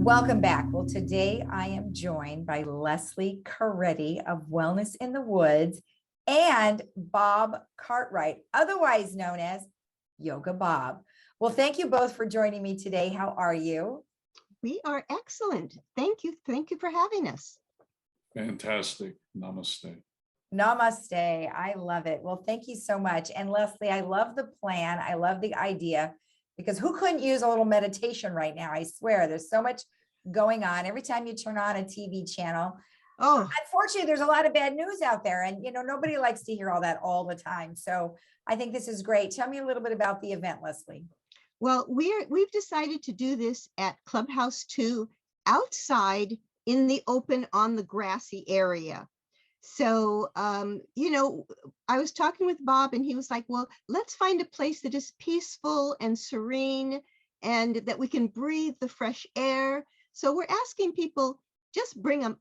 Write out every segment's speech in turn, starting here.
Welcome back. Well, today I am joined by Leslie Coretti of Wellness in the Woods and Bob Cartwright, otherwise known as Yoga Bob. Well, thank you both for joining me today. How are you? We are excellent. Thank you. Thank you for having us. Fantastic. Namaste. Namaste. I love it. Well, thank you so much. And Leslie, I love the plan. I love the idea because who couldn't use a little meditation right now? I swear there's so much going on. Every time you turn on a TV channel, unfortunately, there's a lot of bad news out there. And, nobody likes to hear all that all the time. So I think this is great. Tell me a little bit about the event, Leslie. Well, we've decided to do this at Clubhouse 2 outside in the open on the grassy area. So, I was talking with Bob and he was like, well, let's find a place that is peaceful and serene and that we can breathe the fresh air. So we're asking people, just bring a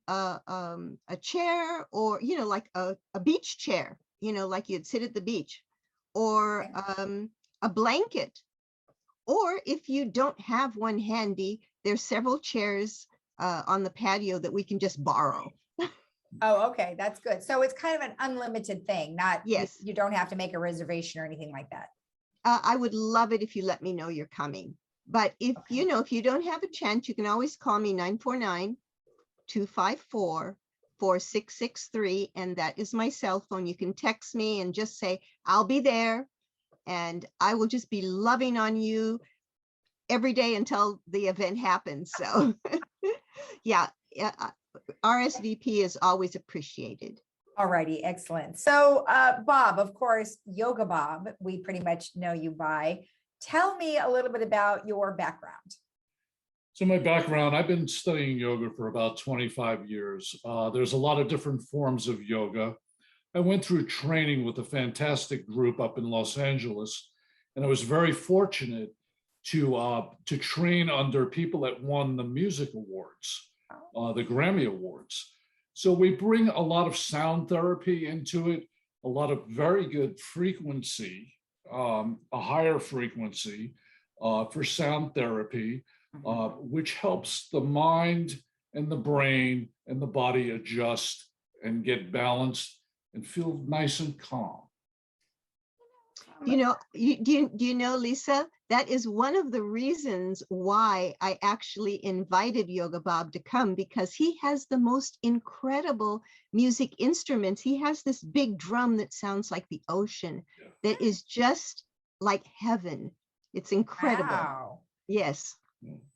chair or, like a beach chair, like you'd sit at the beach, or a blanket. Or if you don't have one handy, there's several chairs on the patio that we can just borrow. Oh, okay. That's good. So it's kind of an unlimited thing, not, yes, you don't have to make a reservation or anything like that. I would love it if you let me know you're coming. But if, if you don't have a chance, you can always call me 949-254-4663. And that is my cell phone. You can text me and just say, I'll be there. And I will just be loving on you every day until the event happens. So yeah, RSVP is always appreciated. All righty, excellent. So Bob, of course, Yoga Bob, we pretty much know you by. Tell me a little bit about your background. So my background, I've been studying yoga for about 25 years. There's a lot of different forms of yoga. I went through training with a fantastic group up in Los Angeles, and I was very fortunate to train under people that won the music awards, the Grammy Awards. So we bring a lot of sound therapy into it, a lot of very good frequency, a higher frequency for sound therapy, which helps the mind and the brain and the body adjust and get balanced and feel nice and calm. Do you know, Lisa, that is one of the reasons why I actually invited Yoga Bob to come, because he has the most incredible music instruments. He has this big drum that sounds like the ocean, that is just like heaven. It's incredible. Wow. Yes.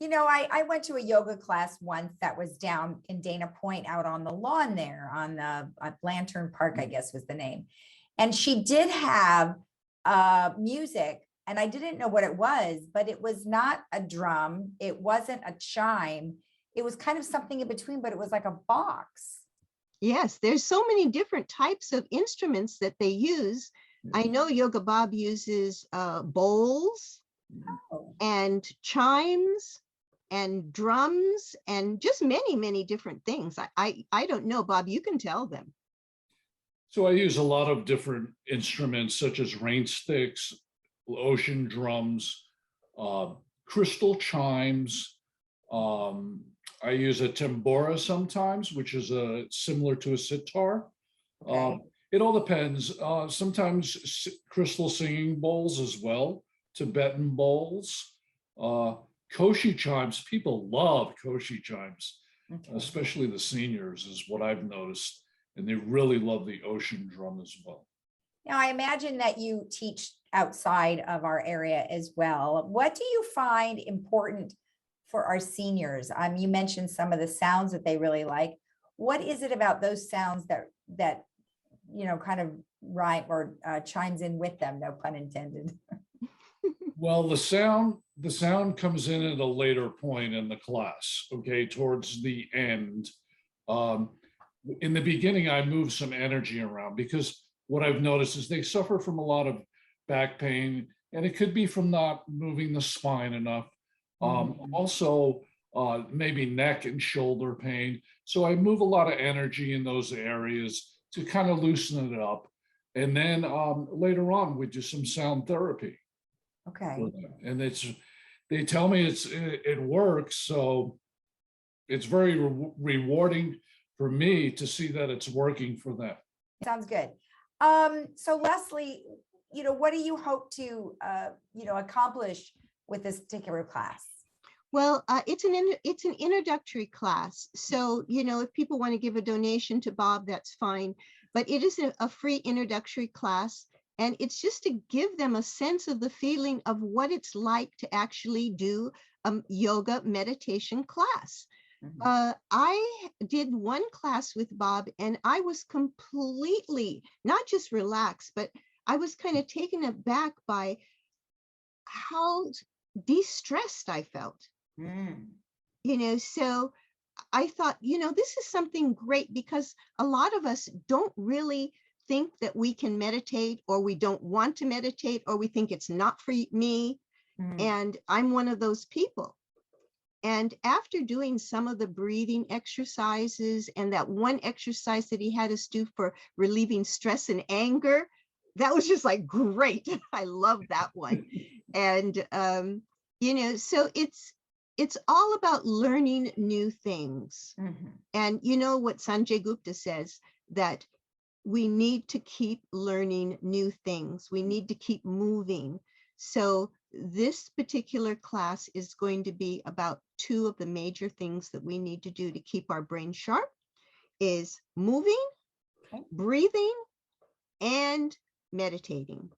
I went to a yoga class once that was down in Dana Point out on the lawn there on the Lantern Park, I guess was the name. And she did have music, and I didn't know what it was, but it was not a drum. It wasn't a chime. It was kind of something in between, but it was like a box. Yes, there's so many different types of instruments that they use. I know Yoga Bob uses bowls and chimes and drums and just many, many different things. I don't know, Bob, you can tell them. So I use a lot of different instruments such as rain sticks, ocean drums, crystal chimes. I use a tambora sometimes, which is similar to a sitar. Okay. It all depends. Sometimes crystal singing bowls as well, Tibetan bowls, koshi chimes. People love koshi chimes, especially the seniors is what I've noticed. And they really love the ocean drum as well. Now, I imagine that you teach outside of our area as well. What do you find important for our seniors? You mentioned some of the sounds that they really like. What is it about those sounds that kind of rhyme or chimes in with them? No pun intended. Well, the sound comes in at a later point in the class. Okay, towards the end. In the beginning, I move some energy around because what I've noticed is they suffer from a lot of back pain, and it could be from not moving the spine enough. Also, maybe neck and shoulder pain. So I move a lot of energy in those areas to kind of loosen it up. And then later on, we do some sound therapy. Okay. And they tell me it works. So it's very rewarding for me to see that it's working for them. Sounds good. So Leslie, what do you hope to, accomplish with this particular class? Well, it's an introductory class. So, if people want to give a donation to Bob, that's fine. But it is a free introductory class. And it's just to give them a sense of the feeling of what it's like to actually do a yoga meditation class. I did one class with Bob and I was completely, not just relaxed, but I was kind of taken aback by how de-stressed I felt. So I thought, this is something great because a lot of us don't really think that we can meditate, or we don't want to meditate, or we think it's not for me. And I'm one of those people. And after doing some of the breathing exercises and that one exercise that he had us do for relieving stress and anger, that was just like, great. I love that one. And, so it's all about learning new things. And what Sanjay Gupta says, that we need to keep learning new things. We need to keep moving. So this particular class is going to be about two of the major things that we need to do to keep our brain sharp: is moving, breathing, and meditating.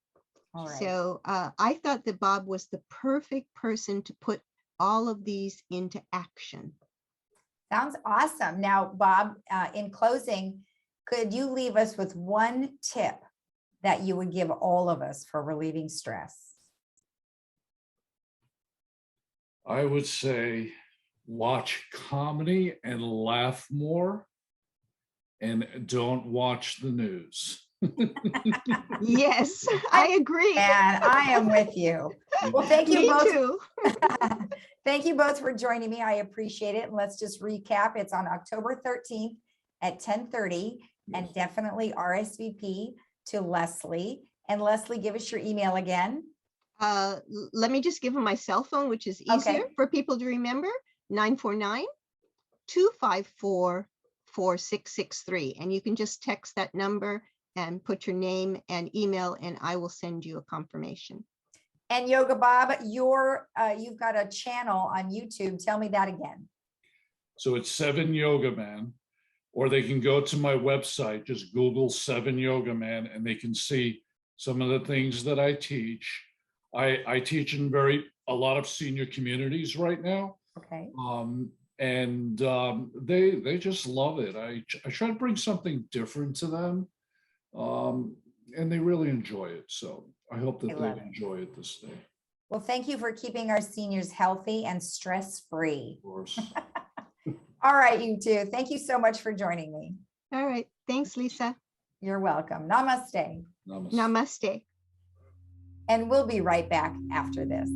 All right. So I thought that Bob was the perfect person to put all of these into action. Sounds awesome. Now, Bob, in closing, could you leave us with one tip that you would give all of us for relieving stress? I would say watch comedy and laugh more, and don't watch the news. Yes, I agree. And I am with you. Well, thank you Me both. too. Thank you both for joining me. I appreciate it. And let's just recap. It's on October 13th at 10:30, and definitely RSVP to Leslie. And Leslie, give us your email again. Let me just give them my cell phone, which is easier for people to remember: 949-254-4663. And you can just text that number and put your name and email, and I will send you a confirmation. And Yoga Bob, you've got a channel on YouTube. Tell me that again. So it's 7 Yoga Man, or they can go to my website, just Google 7 Yoga Man, and they can see some of the things that I teach. I teach in a lot of senior communities right now. Okay. They just love it. I try to bring something different to them, and they really enjoy it. So I hope that they enjoy it this day. Well, thank you for keeping our seniors healthy and stress-free. Of course. All right, you two. Thank you so much for joining me. All right. Thanks, Lisa. You're welcome. Namaste. Namaste. Namaste. And we'll be right back after this.